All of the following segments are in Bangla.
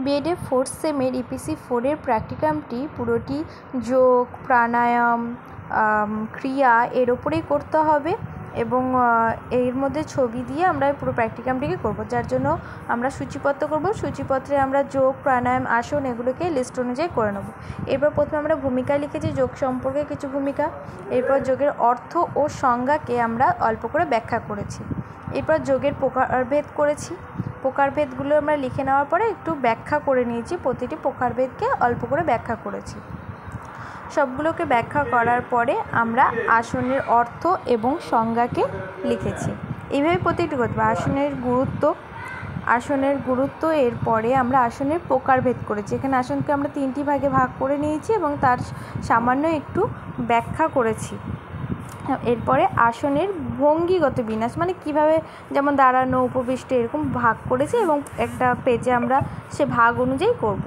বিএডের ফোর্থ সেমের ইপিসি 4-এর প্র্যাকটিকামটি পুরোটি যোগ, প্রাণায়াম, ক্রিয়া এর ওপরেই করতে হবে এবং এর মধ্যে ছবি দিয়ে আমরা পুরো প্র্যাকটিকামটিকে করব, যার জন্য আমরা সূচিপত্র করব। সূচিপত্রে আমরা যোগ, প্রাণায়াম, আসন এগুলোকে লিস্ট অনুযায়ী করে নেব। এরপর প্রথমে আমরা ভূমিকা লিখেছি, যোগ সম্পর্কে কিছু ভূমিকা। এরপর যোগের অর্থ ও সংজ্ঞাকে আমরা অল্প করে ব্যাখ্যা করেছি। এরপর যোগের প্রকারভেদ করেছি। প্রকারভেদগুলো আমরা লিখে নেওয়ার পরে একটু ব্যাখ্যা করে নিয়েছি, প্রতিটি প্রকারভেদকে অল্প করে ব্যাখ্যা করেছি। সবগুলোকে ব্যাখ্যা করার পরে আমরা আসনের অর্থ এবং সংজ্ঞাকে লিখেছি। এইভাবে প্রতিটি করতে হবে। আসনের গুরুত্ব এরপরে আমরা আসনের প্রকারভেদ করেছি। এখানে আসনকে আমরা 3টি ভাগে ভাগ করে নিয়েছি এবং তার সামান্য একটু ব্যাখ্যা করেছি। এরপরে আসনের ভঙ্গিগত বিন্যাস, মানে কিভাবে, যেমন দাঁড়ানো, উপবিষ্ট, এরকম ভাগ করেছি এবং একটা পেজে আমরা সে ভাগ অনুযায়ী করব।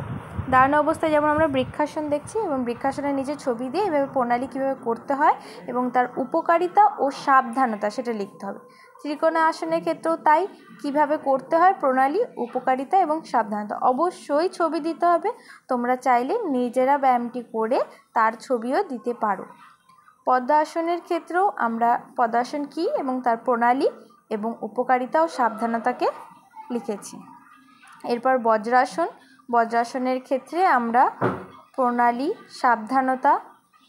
দাঁড়ানো অবস্থায় যেমন আমরা বৃক্ষাসন দেখছি এবং বৃক্ষাসনের নিচে ছবি দিয়ে এভাবে প্রণালী কীভাবে করতে হয় এবং তার উপকারিতা ও সাবধানতা সেটা লিখতে হবে। ত্রিকোণাসনের ক্ষেত্রেও তাই, কিভাবে করতে হয়, প্রণালী, উপকারিতা এবং সাবধানতা। অবশ্যই ছবি দিতে হবে। তোমরা চাইলে নিজেরা ব্যায়ামটি করে তার ছবিও দিতে পারো। পদ্মাসনের ক্ষেত্রেও আমরা পদ্মাসন কী এবং তার প্রণালী এবং উপকারিতা ও সাবধানতাকে লিখেছি। এরপর বজ্রাসনের ক্ষেত্রে আমরা প্রণালী, সাবধানতা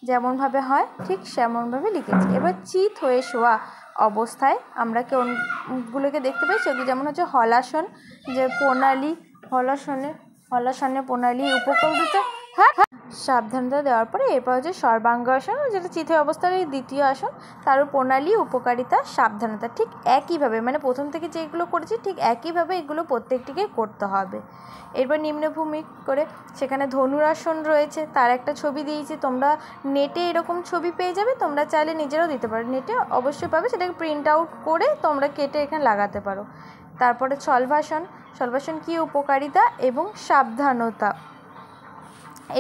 যেমনভাবে হয় ঠিক সেমনভাবে লিখেছি। এবার চিত হয়ে শোয়া অবস্থায় আমরা কোনগুলোকে দেখতে পাই, সেগুলো যেমন হচ্ছে হলাসন, যে প্রণালী, হলাসনে প্রণালী, উপকারিতা, সাবধানতা দেওয়ার পরে এরপর হচ্ছে সর্বাঙ্গাসন, যেটা চিত হয়ে অবস্থার এই দ্বিতীয় আসন, তার প্রণালী, উপকারিতা, সাবধানতা ঠিক একইভাবে, মানে প্রথম থেকে যেগুলো করেছি ঠিক একইভাবে এগুলো প্রত্যেকটিকে করতে হবে। এরপর নিম্নভূমি করে সেখানে ধনুরাসন রয়েছে, তার একটা ছবি দিয়েছি। তোমরা নেটে এরকম ছবি পেয়ে যাবে, তোমরা চাইলে নিজেরাও দিতে পারো, নেটে অবশ্যই পাবে, সেটাকে প্রিন্ট আউট করে তোমরা কেটে এখানে লাগাতে পারো। তারপরে শলভাসন কী, উপকারিতা এবং সাবধানতা।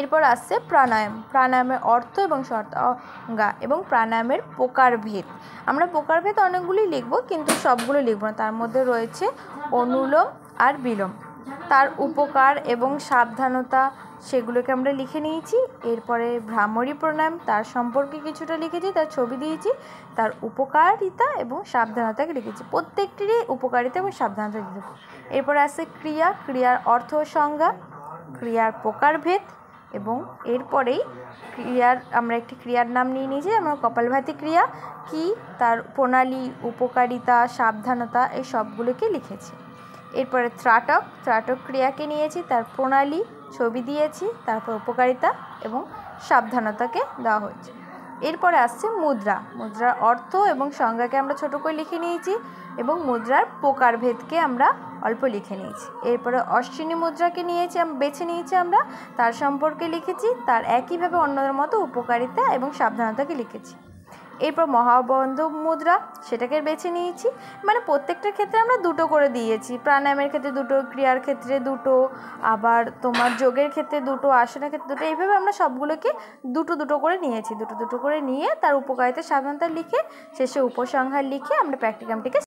এরপর আসছে প্রাণায়ামের অর্থ এবং সংজ্ঞা এবং প্রাণায়ামের প্রকারভেদ। আমরা প্রকারভেদ অনেকগুলি লিখব, কিন্তু সবগুলো লিখব না। তার মধ্যে রয়েছে অনুলোম আর বিলোম, তার উপকার এবং সাবধানতা সেগুলোকে আমরা লিখে নিয়েছি। এরপরে ভ্রামরী প্রাণায়াম, তার সম্পর্কে কিছুটা লিখেছি, তার ছবি দিয়েছি। তার উপকারিতা এবং সাবধানতাকে লিখেছি, প্রত্যেকটিরই উপকারিতা এবং সাবধানতা লিখেছি। এরপরে আসছে ক্রিয়ার অর্থ ও সংজ্ঞা, ক্রিয়ার প্রকারভেদ এবং এরপরেই আমরা একটি ক্রিয়ার নাম নিয়ে নিয়েছি, আমরা কপালভাতি ক্রিয়া কি, তার প্রণালী, উপকারিতা, সাবধানতা এই সবগুলোকে লিখেছি। এরপরে ত্রাটক ক্রিয়াকে নিয়েছি, তার প্রণালী, ছবি দিয়েছি, তারপর উপকারিতা এবং সাবধানতাকে দেওয়া হয়েছে। এরপরে আসছে মুদ্রার অর্থ এবং সংজ্ঞাকে আমরা ছোটো করে লিখে নিয়েছি এবং মুদ্রার প্রকারভেদকে আমরা অল্প লিখে নিয়েছি। এরপরে অশ্বিনী মুদ্রাকে বেছে নিয়েছি আমরা, তার সম্পর্কে লিখেছি, তার একইভাবে অন্যদের মতো উপকারিতা এবং সাবধানতাকে লিখেছি। এরপর মহাবন্ধ মুদ্রা, সেটাকে বেছে নিয়েছি, মানে প্রত্যেকটার ক্ষেত্রে আমরা 2টো করে দিয়েছি। প্রাণায়ামের ক্ষেত্রে 2টো, ক্রিয়ার ক্ষেত্রে 2টো, আবার তোমার যোগের ক্ষেত্রে 2টো, আসনের ক্ষেত্রে 2টো, এইভাবে আমরা সবগুলোকে 2টো করে নিয়েছি। 2টো করে নিয়ে তার উপকারিতা, সাবধানতা লিখে শেষে উপসংহার লিখে আমরা প্র্যাকটিকামটিকে